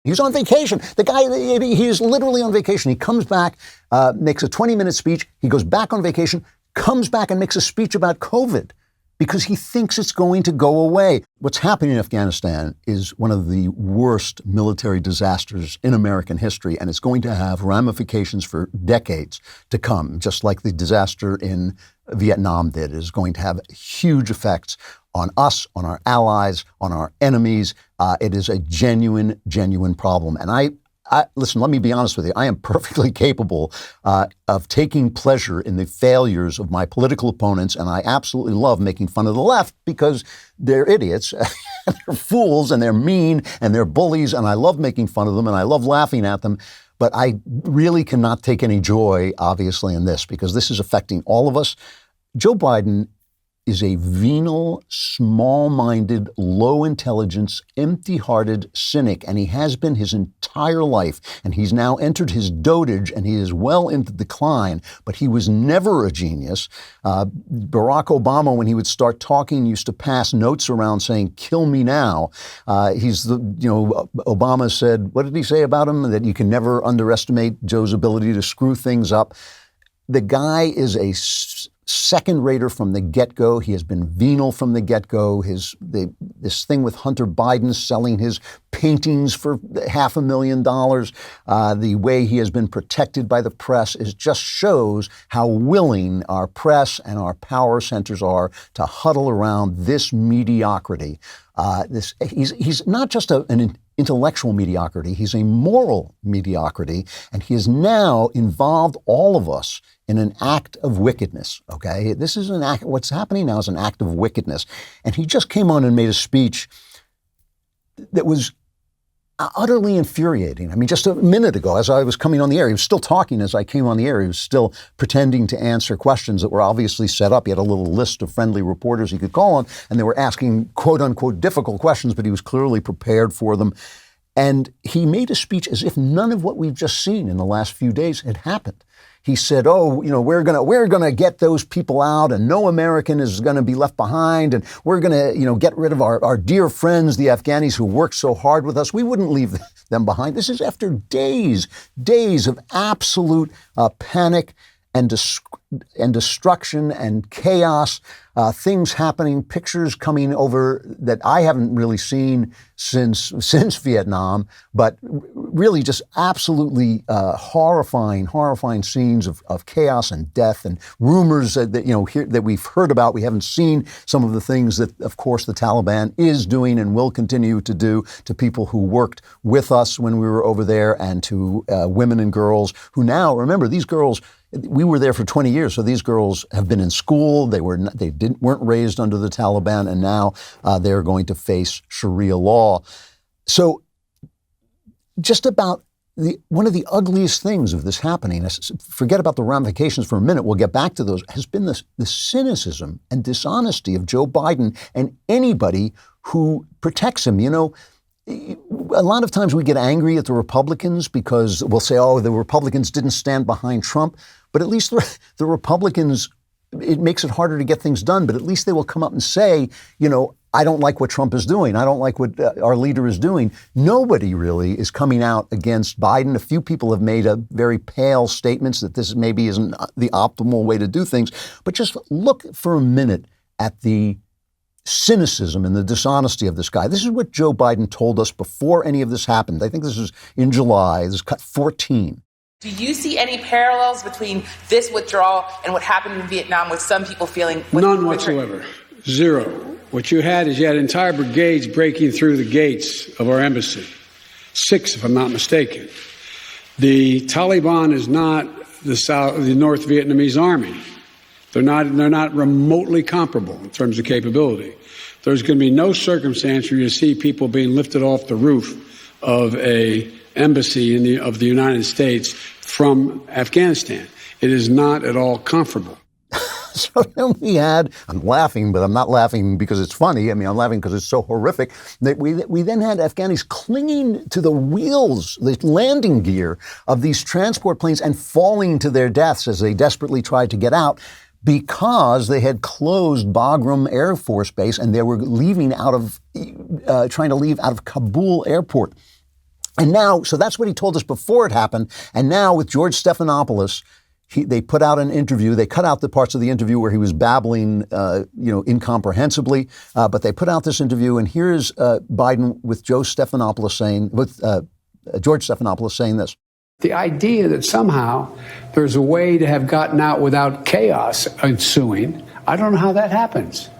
He's on vacation. The guy, he is literally on vacation. He comes back, makes a 20-minute speech. He goes back on vacation, comes back and makes a speech about COVID because he thinks it's going to go away. What's happening in Afghanistan is one of the worst military disasters in American history, and it's going to have ramifications for decades to come, just like the disaster in Vietnam did. It is going to have huge effects on us, on our allies, on our enemies. It is a genuine problem. And listen, let me be honest with you. I am perfectly capable of taking pleasure in the failures of my political opponents, and I absolutely love making fun of the left because they're idiots, they're fools, and they're mean, and they're bullies, and I love making fun of them, and I love laughing at them. But I really cannot take any joy, obviously, in this because this is affecting all of us. Joe Biden is a venal, small-minded, low-intelligence, empty-hearted cynic, and he has been his entire life. And he's now entered his dotage, and he is well into decline, but he was never a genius. Barack Obama, when he would start talking, used to pass notes around saying, "Kill me now." Obama said, what did he say about him? That you can never underestimate Joe's ability to screw things up. The guy is a second-rater from the get-go. He has been venal from the get-go. This thing with Hunter Biden selling his paintings for $500,000, the way he has been protected by the press, just shows how willing our press and our power centers are to huddle around this mediocrity. He's not just an intellectual mediocrity, he's a moral mediocrity, and he has now involved all of us in an act of wickedness, okay? This is an act, what's happening now is an act of wickedness. And he just came on and made a speech that was utterly infuriating. I mean, just a minute ago, as I was coming on the air, he was still talking as I came on the air. He was still pretending to answer questions that were obviously set up. He had a little list of friendly reporters he could call on, and they were asking quote unquote difficult questions, but he was clearly prepared for them. And he made a speech as if none of what we've just seen in the last few days had happened. He said, we're gonna get those people out, and no American is gonna be left behind, and we're gonna, get rid of our dear friends, the Afghanis who worked so hard with us. We wouldn't leave them behind. This is after days of absolute panic and destruction and chaos, things happening, pictures coming over that I haven't really seen since Vietnam, but really just absolutely horrifying scenes of chaos and death and rumors that we've heard about. We haven't seen some of the things that, of course, the Taliban is doing and will continue to do to people who worked with us when we were over there, and to women and girls who now, remember, these girls, we were there for 20 years, so these girls have been in school. They weren't raised under the Taliban, and now they're going to face Sharia law. So, just about one of the ugliest things of this happening, forget about the ramifications for a minute, we'll get back to those, has been the cynicism and dishonesty of Joe Biden and anybody who protects him. A lot of times we get angry at the Republicans because we'll say, the Republicans didn't stand behind Trump. But at least the Republicans, it makes it harder to get things done. But at least they will come up and say, I don't like what Trump is doing. I don't like what our leader is doing. Nobody really is coming out against Biden. A few people have made a very pale statements that this maybe isn't the optimal way to do things. But just look for a minute at the cynicism and the dishonesty of this guy. This is what Joe Biden told us before any of this happened. I think this is in July. This is cut 14. Do you see any parallels between this withdrawal and what happened in Vietnam, with some people feeling... None whatsoever. Zero. What you had entire brigades breaking through the gates of our embassy. 6, if I'm not mistaken. The Taliban is not the North Vietnamese army. They're not remotely comparable in terms of capability. There's going to be no circumstance where you see people being lifted off the roof of a embassy of the United States from Afghanistan. It is not at all comparable. So then we had, I'm laughing, but I'm not laughing because it's funny. I mean, I'm laughing because it's so horrific. That we then had Afghanis clinging to the wheels, the landing gear of these transport planes and falling to their deaths as they desperately tried to get out, because they had closed Bagram Air Force Base and they were trying to leave out of Kabul airport. And now, so that's what he told us before it happened. And now with George Stephanopoulos, they put out an interview. They cut out the parts of the interview where he was babbling, incomprehensibly. But they put out this interview, and here's Biden with George Stephanopoulos saying this. The idea that somehow there's a way to have gotten out without chaos ensuing, I don't know how that happens.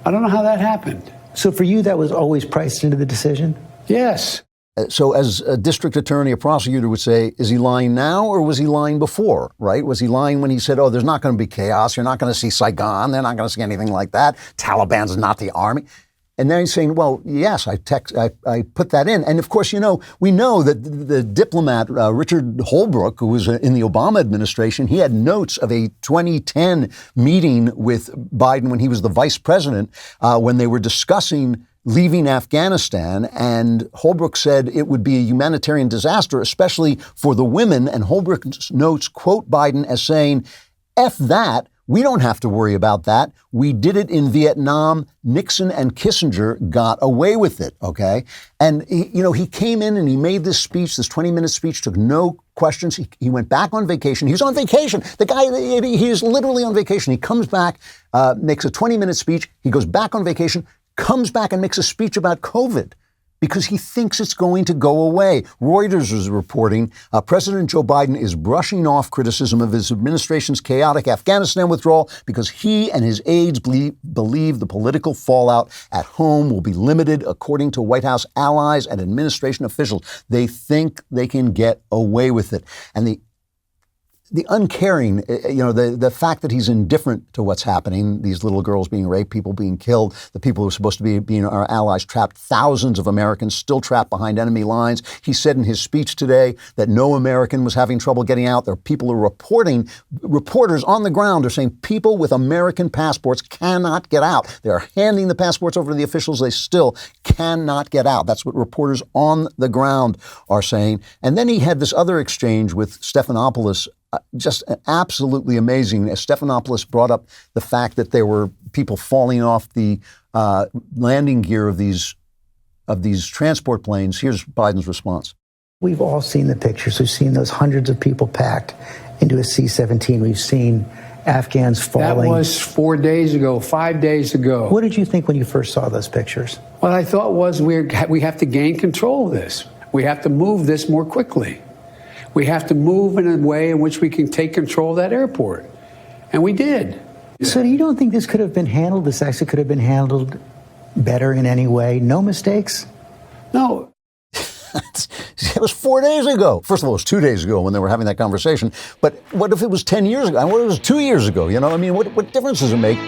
I don't know how that happened. So for you, that was always priced into the decision? Yes. So as a district attorney, a prosecutor would say, is he lying now or was he lying before, right? Was he lying when he said, oh, there's not going to be chaos. You're not going to see Saigon. They're not going to see anything like that. Taliban's not the army. And then he's saying, well, yes, I put that in. And of course, we know that the diplomat, Richard Holbrooke, who was in the Obama administration, he had notes of a 2010 meeting with Biden when he was the vice president, when they were discussing leaving Afghanistan. And Holbrooke said it would be a humanitarian disaster, especially for the women. And Holbrooke's notes quote Biden as saying, F that. We don't have to worry about that. We did it in Vietnam. Nixon and Kissinger got away with it, okay? And, he came in and he made this speech, this 20-minute speech, took no questions. He went back on vacation. He was on vacation. The guy, he is literally on vacation. He comes back, makes a 20-minute speech. He goes back on vacation, comes back and makes a speech about COVID, because he thinks it's going to go away. Reuters is reporting President Joe Biden is brushing off criticism of his administration's chaotic Afghanistan withdrawal because he and his aides believe the political fallout at home will be limited, according to White House allies and administration officials. They think they can get away with it. And the uncaring, the fact that he's indifferent to what's happening, these little girls being raped, people being killed, the people who are supposed to be being our allies trapped, thousands of Americans still trapped behind enemy lines. He said in his speech today that no American was having trouble getting out. There are people who are reporters on the ground are saying people with American passports cannot get out. They are handing the passports over to the officials. They still cannot get out. That's what reporters on the ground are saying. And then he had this other exchange with Stephanopoulos, just absolutely amazing. Stephanopoulos brought up the fact that there were people falling off the landing gear of these transport planes. Here's Biden's response. We've all seen the pictures. We've seen those hundreds of people packed into a C-17. We've seen Afghans falling. That was 4 days ago, 5 days ago. What did you think when you first saw those pictures? What I thought was we have to gain control of this. We have to move this more quickly. We have to move in a way in which we can take control of that airport. And we did. So you don't think this could have been handled, this actually could have been handled better in any way? No mistakes? No. It was 4 days ago. First of all, it was 2 days ago when they were having that conversation. But what if it was 10 years ago? And what if it was 2 years ago? What difference does it make?